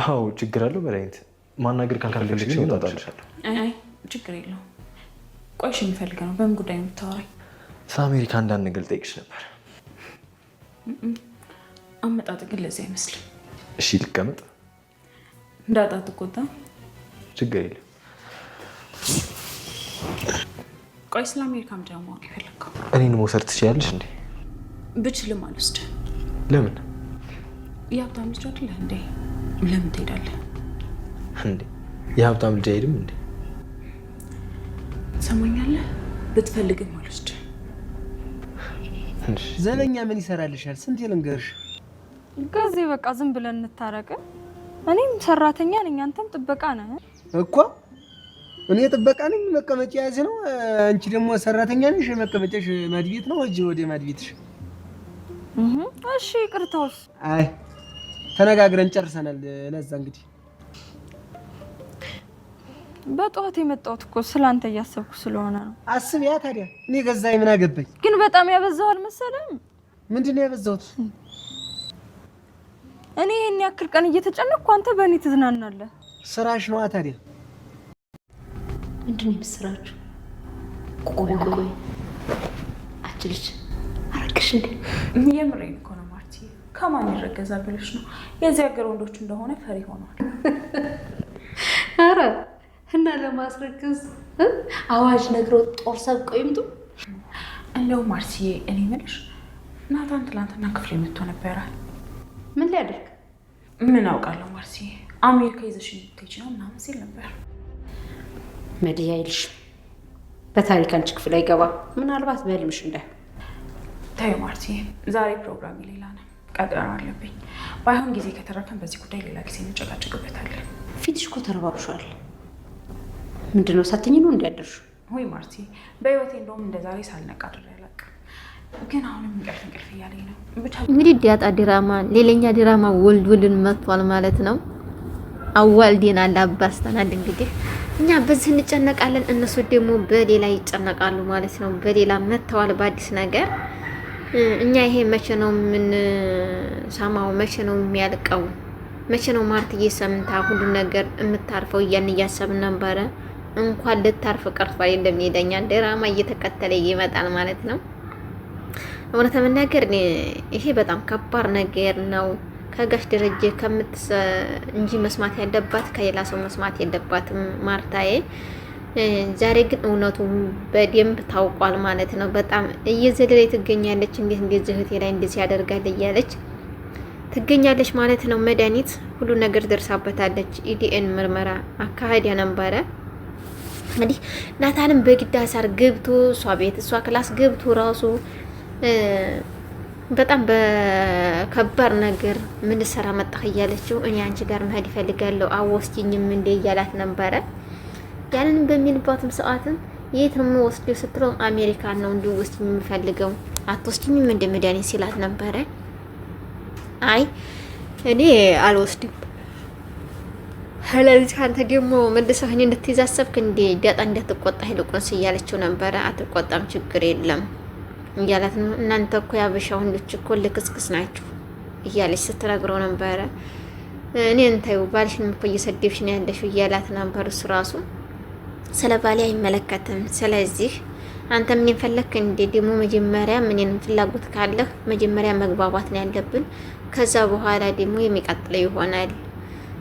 አዎ ችግር አለው መድኃኒት ማናገር ካልፈለግሽ ግን እወጣልሻለሁ። አይ ችግር የለውም። ቆይሽ የሚፈልገው ነው። በምን ጉዳይ ነው የምታወራኝ? ስለ አሜሪካ አንዳንድ ነገር ልጠይቅሽ ነበር። አመጣጥ ግን ለዚህ አይመስልም። እሺ ልቀመጥ? እንዳጣ ትቆጣ። ችግር የለም። ቆይ ስለ አሜሪካ ምንድን ነው ማወቅ የፈለግከው? እኔን መውሰድ ትችያለሽ እንዴ? ብችልም አልወስድም። ለምን? የሀብታም ልጅ አይደለህ እንዴ? ለምን ትሄዳለህ እንዴ? የሀብታም ልጅ አይሄድም እንዴ? ሰማኛለህ? ብትፈልግም አልወስድም። ዘለኛ ምን ይሰራልሻል? ስንት ልንገርሽ። ከዚህ በቃ ዝም ብለን እንታረቅ። እኔም ሰራተኛ ነኝ፣ አንተም ጥበቃ ነህ እኮ። እኔ ጥበቃ ነኝ፣ መቀመጫ ያዝ ነው። አንቺ ደግሞ ሰራተኛ ነሽ፣ መቀመጫሽ ማድቤት ነው። እጂ ወደ ማድቤትሽ። እሺ ይቅርታውስ? አይ ተነጋግረን ጨርሰናል። ለዛ እንግዲህ በጠዋት የመጣሁት እኮ ስላንተ እያሰብኩ ስለሆነ ነው። አስቢያ ታዲያ። እኔ ገዛኝ ምን አገባኝ? ግን በጣም ያበዛው አልመሰለም? ምንድን ነው ያበዛሁት? እኔ ይሄን ያክል ቀን እየተጨነቅኩ አንተ በእኔ ትዝናናለህ። ስራሽ ነዋ ታዲያ። ምንድን ነው የምትሰራችሁ? ቆይ አችልሽ አረግሽ እንዴ? የምሬን እኮ ነው ማርቲ። ከማን ይረገዛል ብለሽ ነው? የዚህ ሀገር ወንዶች እንደሆነ ፈሪ ሆኗል። አረ እና ለማስረገዝ አዋጅ ነግሮ ጦር ሰብቀው ይምጡ። እንደው ማርቲዬ እኔ የምልሽ ናታን ትላንትና ክፍል መጥቶ ነበረ። ምን ሊያደርግ? ምን አውቃለሁ ማርቲዬ፣ አሜሪካ ይዘሽ የምትሄጂ ነው ምናምን ሲል ነበር። መድያ ይልሽ በታሪክ አንቺ ክፍል አይገባ። ምናልባት በህልምሽ እንዳይ። ታዩ ማርቲዬ፣ ዛሬ ፕሮግራም ሌላ ነው፣ ቀጠሮ አለብኝ። ባይሆን ጊዜ ከተረፈን በዚህ ጉዳይ ሌላ ጊዜ እንጨቃጨቅበታለን። ፊትሽ እኮ ተረባብሿል። ምንድነው ሳትኝ ነው እንዲያደርሹ? ወይ ማርቲ፣ በህይወቴ እንደውም እንደዛሬ ሳልነቃ አድሬ አላውቅም። ግን አሁንም እንቅልፍ እያለኝ ነው። ብቻ እንግዲህ ዳጣ ድራማ ሌላኛ ድራማ ወልድን መጥቷል ማለት ነው። አዋልዴናል፣ አባስተናል። እንግዲህ እኛ በዚህ እንጨነቃለን፣ እነሱ ደግሞ በሌላ ይጨነቃሉ ማለት ነው። በሌላ መጥተዋል በአዲስ ነገር። እኛ ይሄ መቼ ነው ምን ሰማው? መቼ ነው የሚያልቀው? መቼ ነው ማርትዬ ሰምታ ሁሉ ነገር የምታርፈው? እያሰብን ነበረ። እንኳን ልታርፍ ቀርቷ እንደሚሄደኛ ድራማ እየተከተለ ይመጣል ማለት ነው። እውነት ለመናገር ይሄ በጣም ከባድ ነገር ነው። ከጋሽ ደረጀ እንጂ መስማት ያለባት ከሌላ ሰው መስማት የለባትም ማርታዬ። ዛሬ ግን እውነቱ በደንብ ታውቋል ማለት ነው። በጣም እየዘለለች ትገኛለች። እንዴት እህቴ ላይ እንደዚህ ያደርጋል እያለች ትገኛለች ማለት ነው። መድኃኒት ሁሉ ነገር ደርሳበታለች። ኢዲኤን ምርመራ አካሄድ ነበረ። እንግዲህ ናታንም በግድ አሳር ገብቶ እሷ ቤት እሷ ክላስ ገብቶ ራሱ በጣም በከባድ ነገር ምን ሰራ መጣህ እያለችው እኔ አንቺ ጋር መሄድ ይፈልጋለሁ አወስጂኝም እንደ እያላት ነበረ። ያንንም በሚልባትም ሰዓትም የት ነው የምወስደው ስትለው አሜሪካን ነው እንዲወስጂኝ የምፈልገው አትወስጂኝም እንደ መድኃኒት ሲላት ነበረ። አይ እኔ አልወስድም። ስለዚህ አንተ ደግሞ መልሰህ እንድትይዝ አሰብክ እንዴ? ዳጣ እንዳትቆጣ ሄልቁንስ እያለችው ነበረ። አትቆጣም ችግር የለም እያላት ነው። እናንተ እኮ ያበሻ ወንዶች እኮ ልክስክስ ናችሁ እያለች ስትነግረው ነበረ። እኔን ተይው ባልሽን እኮ እየሰደብሽ ነው ያለሽው እያላት ነበር። እሱ ራሱ ስለ ባሌ አይመለከትም። ስለዚህ አንተ ምን ፈለክ እንዴ? ደግሞ መጀመሪያ ምንን ፍላጎት ካለህ መጀመሪያ መግባባት ነው ያለብን። ከዛ በኋላ ደግሞ የሚቀጥለው ይሆናል።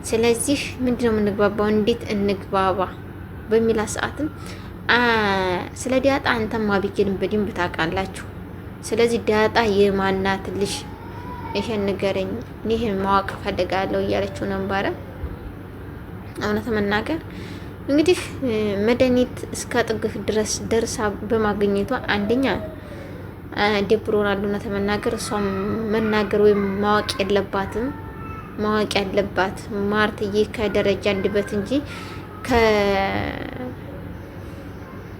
ስለዚህ ምንድነው የምንግባባው? እንዴት እንግባባ በሚላ ሰዓትም ስለ ዳጣ አንተም አብይን በደንብ ታውቃላችሁ። ስለዚህ ዳጣ የማናት ልጅ ይሄን ንገረኝ፣ ይሄን ማወቅ ፈልጋለሁ እያለችው ነበረ። እውነት መናገር እንግዲህ መድኃኒት እስከ ጥግፍ ድረስ ደርሳ በማግኘቷ አንደኛ ደብሮናል። እውነት መናገር እሷም መናገር ወይም ማወቅ የለባትም። ማወቅ ያለባት ማርትዬ ከደረጃ እንድበት እንጂ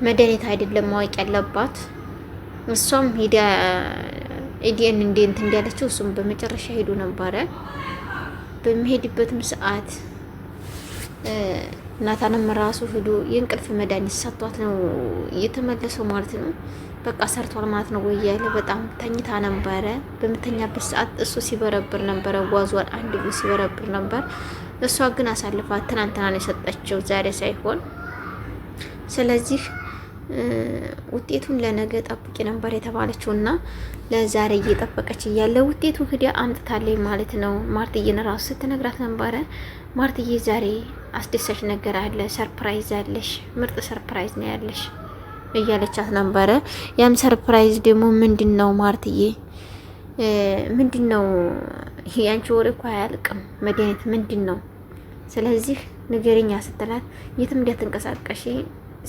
ከመድኃኒት አይደለም ማወቅ ያለባት። እሷም ሄዳ ኢዲኤን እንዴት እንዳለችው እሱም በመጨረሻ ሄዱ ነበረ። በሚሄድበትም ሰዓት ናታንም ራሱ ሄዶ የእንቅልፍ መድኃኒት ሰጥቷት ነው እየተመለሰው ማለት ነው። በቃ ሰርቷል ማለት ነው ወይ እያለ በጣም ተኝታ ነበረ። በምተኛበት ሰዓት እሱ ሲበረብር ነበረ፣ ጓዟን አንድ ጊዜ ሲበረብር ነበር። እሷ ግን አሳልፋ ትናንትና ነው የሰጠችው ዛሬ ሳይሆን። ስለዚህ ውጤቱን ለነገ ጠብቂ ነበር የተባለችው እና ለዛሬ እየጠበቀች እያለ ውጤቱ ሂዳ አምጥታለች ማለት ነው። ማርትዬን ራሱ ስትነግራት ነበረ። ማርትዬ ዛሬ አስደሳች ነገር አለ፣ ሰርፕራይዝ አለሽ፣ ምርጥ ሰርፕራይዝ ነው ያለሽ እያለቻት ነበረ። ያም ሰርፕራይዝ ደግሞ ምንድን ነው ማርትዬ? ምንድን ነው ይሄ? አንቺ ወሬ እኮ አያልቅም። መድኃኒት ምንድን ነው? ስለዚህ ንገሪኛ ስትላት የትም እንዳትንቀሳቀሺ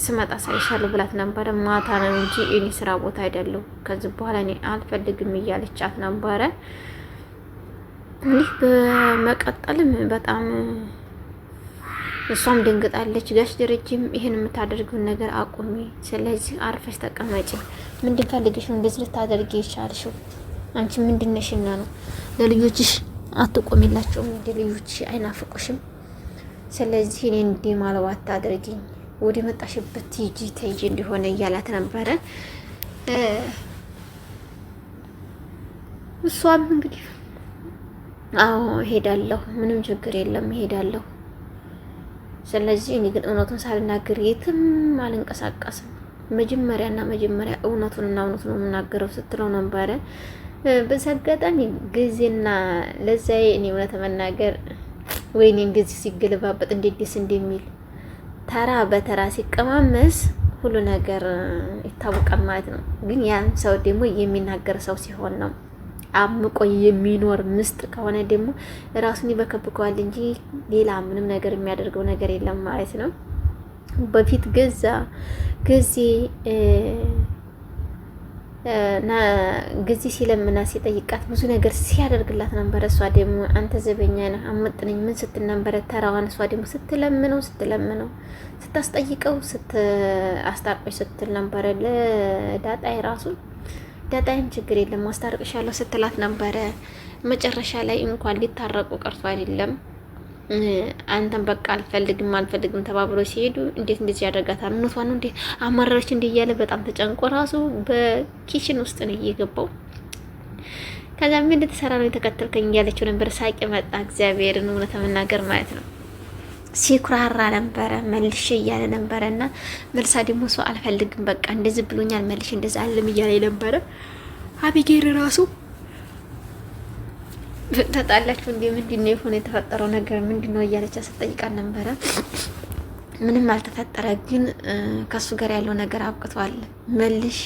ስመጣ ሳይሻሉ ብላት ነበረ። ማታ ነው እንጂ እኔ ስራ ቦታ አይደለሁ፣ ከዚህ በኋላ እኔ አልፈልግም እያለቻት ነበረ። እንዲህ በመቀጠልም በጣም እሷም ደንግጣለች። ጋሽ ደረጀም ይሄን የምታደርገውን ነገር አቁሚ፣ ስለዚህ አርፈሽ ተቀመጪ። ምንድን ፈልግሽ ነው እንደዚህ ልታደርጊ የቻልሽው? አንቺ ምንድነሽና ነው? ለልጆችሽ አትቆሚላቸውም? እንደ ልጆችሽ አይናፍቁሽም? ስለዚህ እኔ እንዲህ ማለዋት አድርጊኝ፣ ወደ መጣሽበት ሂጂ ተይጂ እንዲሆነ እያላት ነበረ። እሷም እንግዲህ አዎ እሄዳለሁ፣ ምንም ችግር የለም እሄዳለሁ። ስለዚህ እኔ ግን እውነቱን ሳልናገር የትም አልንቀሳቀስም። መጀመሪያና መጀመሪያ እውነቱንና እውነቱን ነው የምናገረው ስትለው ነበረ። በዛ አጋጣሚ ጊዜና ለዛዬ እኔ እውነት መናገር ወይኔ ጊዜ ሲገለባበጥ እንዴት ደስ እንደሚል ተራ በተራ ሲቀማመስ ሁሉ ነገር ይታወቃል ማለት ነው። ግን ያን ሰው ደግሞ የሚናገር ሰው ሲሆን ነው። አምቆ የሚኖር ምስጢር ከሆነ ደግሞ ራሱን ይበከብከዋል እንጂ ሌላ ምንም ነገር የሚያደርገው ነገር የለም ማለት ነው። በፊት ጊዜ ሲለምና ሲጠይቃት ብዙ ነገር ሲያደርግላት ነበረ። እሷ ደግሞ አንተ ዘበኛ ነህ አመጥነኝ ምን ስትል ነበረ ተራዋን። እሷ ደግሞ ስትለምነው ስታስጠይቀው አስታርቆች ስትል ነበረ ለዳጣይ ራሱ። ዳጣይም ችግር የለም ማስታርቅሻለሁ ስትላት ነበረ። መጨረሻ ላይ እንኳን ሊታረቁ ቀርቶ አይደለም አንተም በቃ አልፈልግም ተባብሎ ሲሄዱ እንዴት እንደዚህ ያደርጋታል? እውነቷ ነው እንዴ? አማራች እንዴ? እያለ በጣም ተጨንቆ ራሱ በኪችን ውስጥ ነው እየገባው። ከዛ ምን እንደተሰራ ነው የተከተልከኝ እያለችው ነበር። ሳቂ መጣ። እግዚአብሔርን እውነት መናገር ማለት ነው ሲኩራራ ነበረ። መልሽ እያለ ነበረ እና መልሳ ደግሞ ሰው አልፈልግም በቃ እንደዚህ ብሎኛል መልሽ እንደዛ አለም እያለ ነበረ። አቢጌር ራሱ ተጣላችሁ እንዴ? ምንድነው የሆነ የተፈጠረው ነገር ምንድነው እያለች ስትጠይቃት ነበረ። ምንም አልተፈጠረ፣ ግን ከሱ ጋር ያለው ነገር አብቅቷል። መልሽ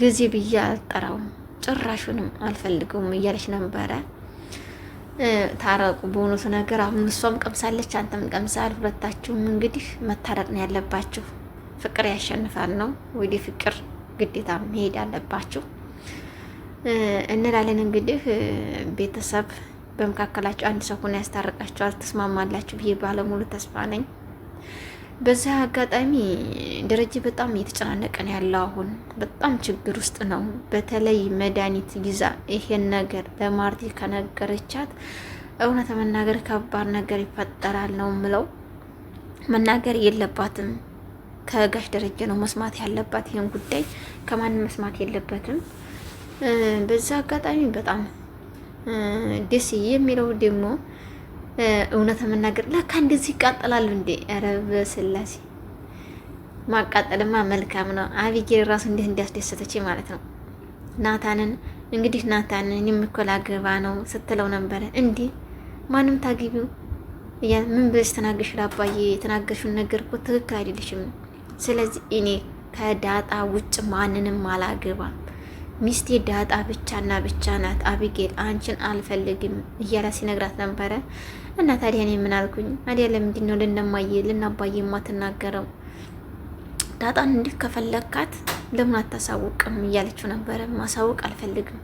ጊዜ ብዬ አልጠራውም ጭራሹንም አልፈልገውም እያለች ነበረ። ታረቁ በእውነቱ ነገር። አሁን እሷም ቀምሳለች፣ አንተም ቀምሳል። ሁለታችሁም እንግዲህ መታረቅ ነው ያለባችሁ። ፍቅር ያሸንፋል ነው ወደ ፍቅር ግዴታ መሄድ አለባችሁ እንላለን። እንግዲህ ቤተሰብ በመካከላችሁ አንድ ሰው ሆኖ ያስታርቃችኋል፣ ትስማማላችሁ ብዬ ባለሙሉ ተስፋ ነኝ። በዚህ አጋጣሚ ደረጀ በጣም እየተጨናነቀ ነው ያለው። አሁን በጣም ችግር ውስጥ ነው። በተለይ መድኃኒት ይዛ ይሄን ነገር ለማርቲ ከነገረቻት እውነት መናገር ከባድ ነገር ይፈጠራል ነው ምለው። መናገር የለባትም ከጋሽ ደረጀ ነው መስማት ያለባት። ይሄን ጉዳይ ከማንም መስማት የለበትም። በዛ አጋጣሚ በጣም ደስ የሚለው ደግሞ እውነት መናገር ለካ እንደዚህ ይቃጠላሉ እንዴ! ኧረ በስላሴ ማቃጠልማ መልካም ነው። አቢጌል ራሱ እንዴት እንዲያስደሰተች ማለት ነው። ናታንን እንግዲህ ናታንን የሚኮላገባ ነው ስትለው ነበረ። እንዴ ማንም ታግቢው ምን ብለሽ ተናገርሽ? ለአባዬ የተናገርሽውን ነገር እኮ ትክክል አይደለሽም። ስለዚህ እኔ ከዳጣ ውጭ ማንንም አላገባም። ሚስቴ ዳጣ ብቻና ብቻ ናት። አቢጌል አንቺን አልፈልግም እያለ ሲነግራት ነበረ። እና ታዲያ እኔ ምን አልኩኝ? ታዲያ ለምንድን ነው ልናባዬ የማትናገረው? ዳጣን እንዲህ ከፈለካት ለምን አታሳውቅም እያለችው ነበረ። ማሳወቅ አልፈልግም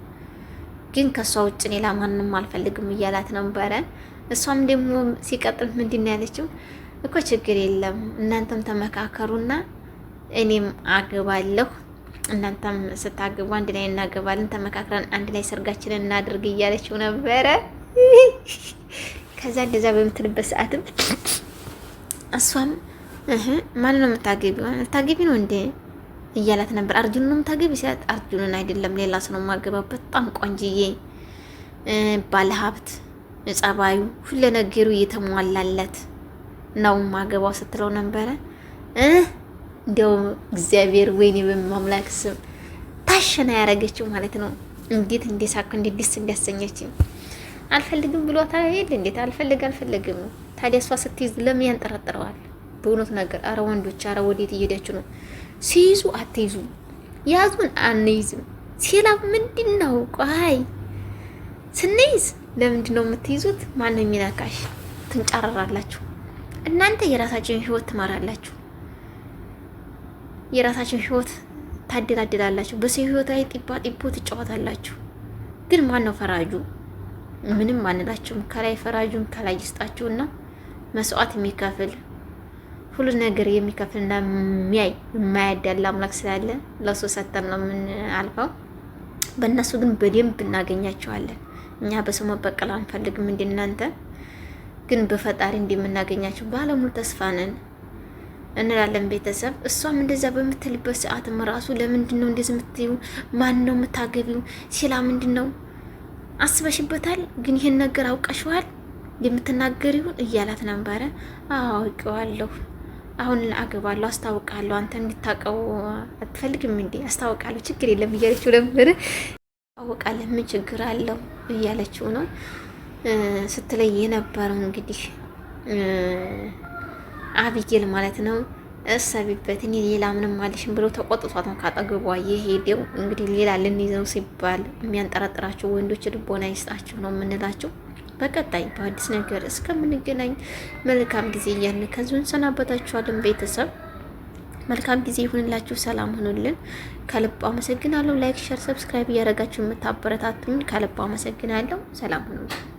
ግን ከሷ ውጭ ሌላ ማንንም አልፈልግም እያላት ነበረ። እሷም ደግሞ ሲቀጥል ምንድን ነው ያለችው? እኮ ችግር የለም እናንተም ተመካከሩና እኔም አገባለሁ፣ እናንተም ስታገቡ አንድ ላይ እናገባለን፣ ተመካክረን አንድ ላይ ሰርጋችንን እናድርግ እያለችው ነበረ። ከዛ እንደዛ በምትልበት ሰዓትም እሷም ማን ነው የምታገቢው? ልታገቢ ነው እንዴ? እያላት ነበር። አርጁንን ታገቢ ሲላት አርጁንን አይደለም ሌላ ሰው ነው ማገባው፣ በጣም ቆንጅዬ ባለሀብት ጸባዩ ሁሉ ነገሩ እየተሟላለት ነው ማገባው ስትለው ነበረ። እንደው እግዚአብሔር ወይኔ በማምላክ ስም ታሸና ያረገችው ማለት ነው። እንዴት እንደሳኩ እንዴት ደስ እንዲያሰኘችኝ አልፈልግም ብሏት አይደል? እንዴት አልፈልግም። ታዲያ እሷ ስትይዝ ለምን ያንጠረጥረዋል? በእውነት ነገር አረ ወንዶች አረ ወዴት እየሄዳችሁ ነው? ሲይዙ አትይዙ፣ ያዙን አንይዝም። ሲላ ምንድነው? ቆይ ስንይዝ ለምንድን ነው የምትይዙት? ማን ነው የሚነካሽ? ትንጫራራላችሁ እናንተ የራሳችሁን ህይወት ትማራላችሁ፣ የራሳችሁን ህይወት ታደላድላላችሁ፣ በሰው ህይወት ላይ ጢቦ ትጫወታላችሁ። ግን ማን ነው ፈራጁ? ምንም አንላችሁም። ከላይ ፈራጁን ከላይ ይስጣችሁና መስዋዕት የሚከፍል ሁሉ ነገር የሚከፍልና የሚያይ የማያዳላ አምላክ ስላለ ለሱ ሰተን ነው ምን አልፈው። በእነሱ ግን በደንብ እናገኛቸዋለን። እኛ በሰው መበቀል አንፈልግም እንደናንተ፣ ግን በፈጣሪ እንደምናገኛቸው ባለሙሉ ተስፋ ነን እንላለን ቤተሰብ። እሷም እንደዛ በምትልበት ሰዓትም ራሱ ለምንድን ነው እንደዚህ የምትዩ? ማን ነው የምታገቢው? ሲላ ምንድን ነው አስበሽበታል? ግን ይሄን ነገር አውቀሽዋል የምትናገሪውን እያላት ነበረ። አውቀዋለሁ፣ አሁን አገባለሁ፣ አስታውቃለሁ። አንተ እንድታውቀው አትፈልግም እንዴ? አስታውቃለሁ፣ ችግር የለም እያለችው ነበረ። አውቃለሁ፣ ምን ችግር አለው እያለችው ነው ስትለይ የነበረው እንግዲህ አቢጌል ማለት ነው። እሰቢበት፣ እኔ ሌላ ምንም አልሽም ብሎ ተቆጥቷት ነው ካጠገቧ የሄደው። እንግዲህ ሌላ ልንይዘው ሲባል የሚያንጠራጥራቸው ወንዶች ልቦና ይስጣቸው ነው የምንላቸው። በቀጣይ በአዲስ ነገር እስከምንገናኝ መልካም ጊዜ እያልን ከዚሁ እንሰናበታችኋለን። ቤተሰብ መልካም ጊዜ ይሁንላችሁ፣ ሰላም ሁኑልን። ከልብ አመሰግናለሁ። ላይክ፣ ሸር፣ ሰብስክራይብ እያደረጋችሁ የምታበረታቱኝ ከልብ አመሰግናለሁ። ሰላም ሁኑልን።